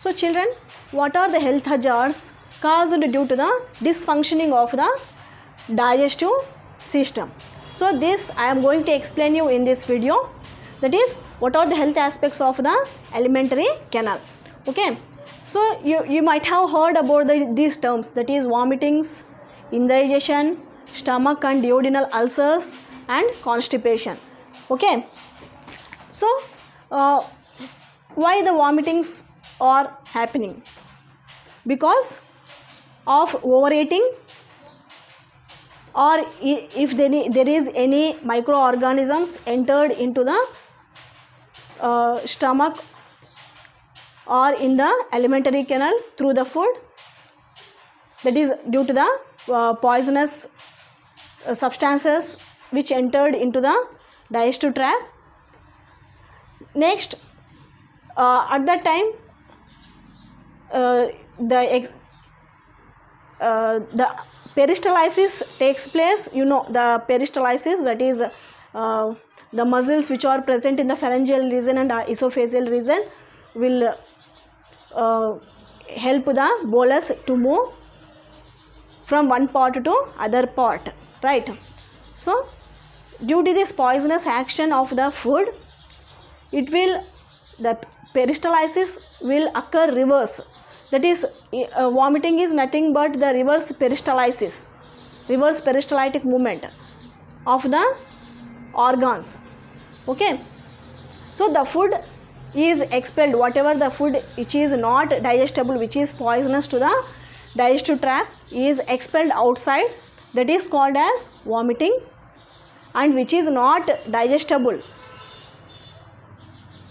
So children, what are the health hazards caused due to the dysfunctioning of the digestive system? So this I am going to explain you in this video, that is what are the health aspects of the alimentary canal. Okay, so you might have heard about these terms, that is vomitings, indigestion, stomach and duodenal ulcers and constipation. Okay, so why the vomitings are happening? Because of overeating, or if there is any microorganisms entered into the stomach or in the alimentary canal through the food, that is due to the poisonous substances which entered into the digestive tract. Next, at that time the peristalsis takes place. You know the peristalsis, that is the muscles which are present in the pharyngeal region and esophageal region will help the bolus to move from one part to other part, right? So due to this poisonous action of the food, the peristalsis will occur reverse. That is vomiting is nothing but the reverse peristalsis, reverse peristaltic movement of the organs. Okay, so the food is expelled, whatever the food which is not digestible, which is poisonous to the digestive tract, is expelled outside, that is called as vomiting. And which is not digestible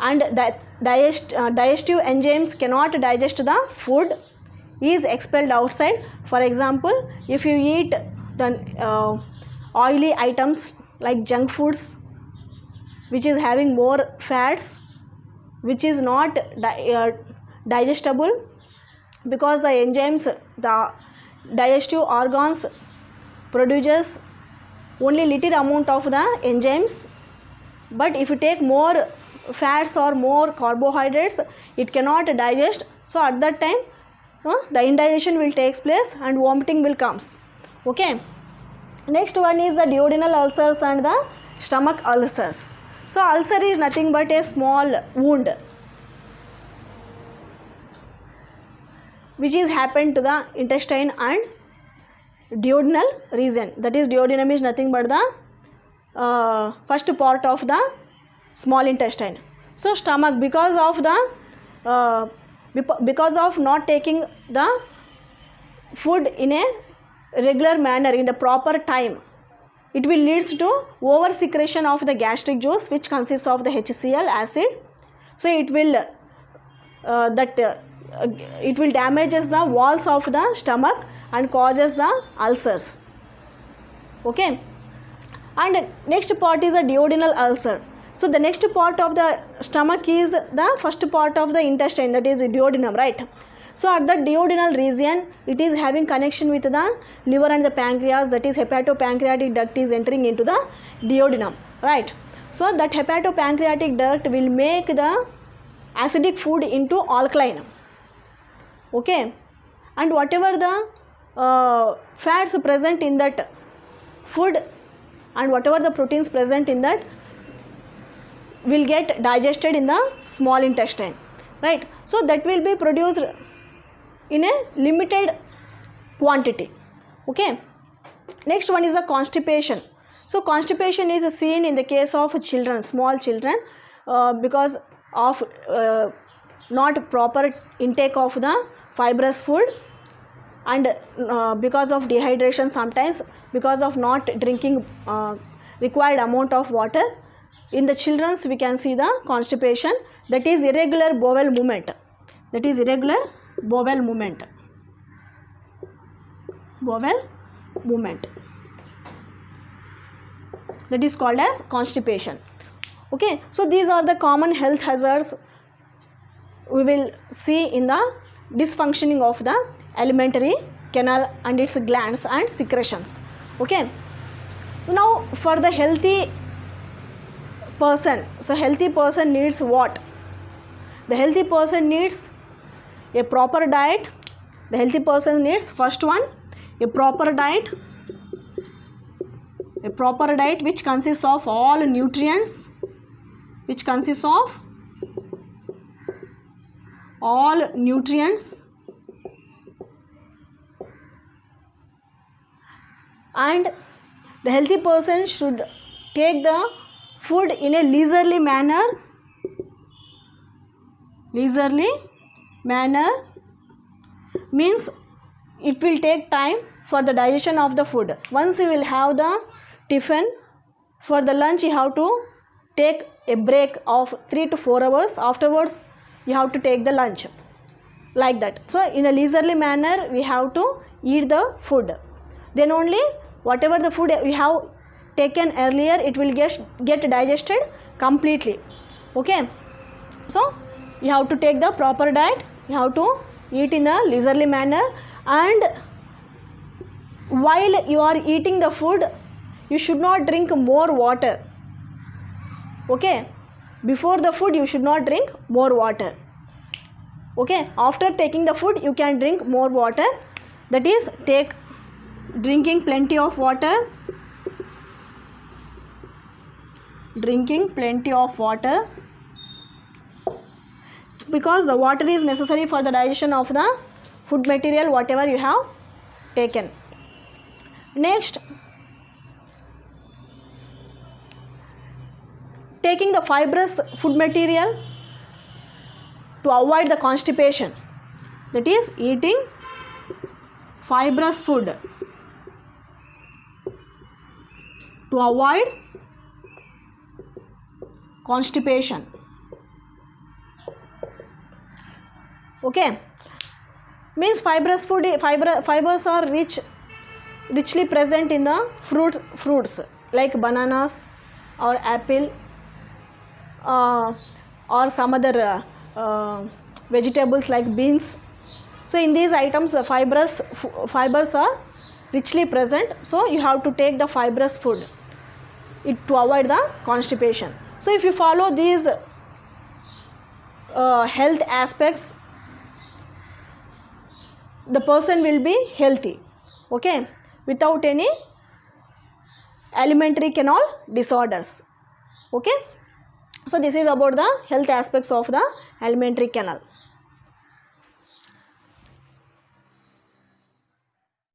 and that digestive enzymes cannot digest the food, is expelled outside. For example, if you eat the oily items like junk foods which is having more fats, which is not digestible, because the enzymes, the digestive organs produces only little amount of the enzymes, but if you take more fats or more carbohydrates, it cannot digest. So at that time the indigestion will take place and vomiting will comes. Okay, next one is the duodenal ulcers and the stomach ulcers. So ulcer is nothing but a small wound which is happened to the intestine and duodenal region. That is, duodenum is nothing but the first part of the small intestine. So stomach, because of not taking the food in a regular manner in the proper time, it will lead to over secretion of the gastric juice, which consists of the HCl acid. So it will it will damages the walls of the stomach and causes the ulcers. Okay, and next part is a duodenal ulcer. So the next part of the stomach is the first part of the intestine, that is duodenum, right? So at the duodenal region, it is having connection with the liver and the pancreas, that is hepatopancreatic duct is entering into the duodenum, right? So that hepatopancreatic duct will make the acidic food into alkaline. Okay, and whatever the fats present in that food and whatever the proteins present in that will get digested in the small intestine, right? So that will be produced in a limited quantity. Okay, next one is the constipation. So constipation is seen in the case of children, small children, because of not proper intake of the fibrous food, and because of dehydration, sometimes because of not drinking required amount of water. In the children we can see the constipation, that is irregular bowel movement, that is irregular bowel movement, that is called as constipation. Okay, so these are the common health hazards we will see in the dysfunctioning of the alimentary canal and its glands and secretions. Okay, so now for the healthy person, so healthy person needs what? The healthy person needs a proper diet. The healthy person needs, first one, a proper diet which consists of all nutrients, and the healthy person should take the food in a leisurely manner means it will take time for the digestion of the food. Once you will have the tiffin, for the lunch you have to take a break of 3 to 4 hours. Afterwards you have to take the lunch, like that. So in a leisurely manner we have to eat the food, then only whatever the food we have taken earlier, it will get digested completely. Okay, so you have to take the proper diet, you have to eat in a leisurely manner, and while you are eating the food you should not drink more water. Okay, before the food you should not drink more water. Okay, after taking the food you can drink more water, that is drinking plenty of water, because the water is necessary for the digestion of the food material whatever you have taken. Next, taking the fibrous food material to avoid the constipation, that is eating fibrous food to avoid constipation. Okay, means fibrous food, fibers are richly present in the fruits like bananas or apple or some other vegetables like beans. So in these items the fibers are richly present, so you have to take the fibrous food to avoid the constipation. So if you follow these health aspects, the person will be healthy, okay, without any alimentary canal disorders. Okay, so this is about the health aspects of the alimentary canal.